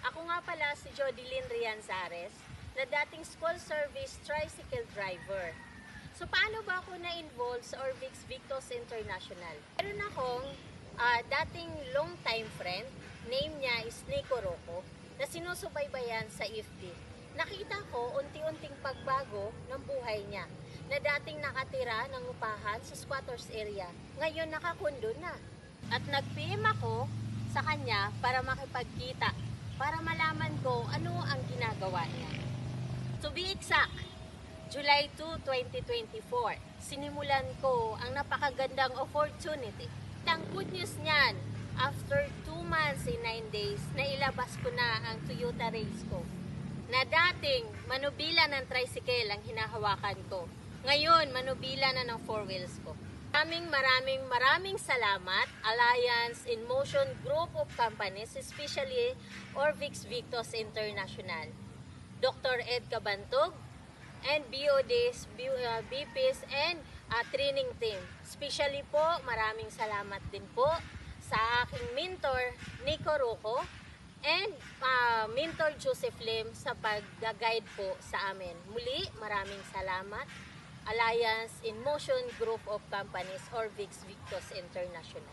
Ako nga pala si Jodilyn Rianzares, na dating school service tricycle driver. So paano ba ako na-involve sa Orvix Victos International? Meron akong dating long time friend, name niya is Nico Rocco, na sinusubaybayan sa IFD. Nakita ko unti-unting pagbago ng buhay niya, na dating nakatira ng upahan sa squatters area, ngayon nakakundo na. At nag-PM ako sa kanya para makipagkita, para malaman ko ano ang ginagawa niya. To be exact, July 2, 2024, sinimulan ko ang napakagandang opportunity. Ang good news niyan, after 2 months and 9 days, nailabas ko na ang Toyota Race ko, na dating manubila ng tricycle ang hinahawakan ko. Ngayon, manubila na ng 4 wheels ko. Maraming salamat, Alliance in Motion Group of Companies, especially Orvix Victos International, Dr. Ed Cabantog, and BODs, BPs, and training team. Especially po, maraming salamat din po sa aking mentor, Nico Rocco, and mentor Joseph Lim sa pag-guide po sa amin. Muli, maraming salamat, Alliance in Motion Group of Companies, Orvix Victos International.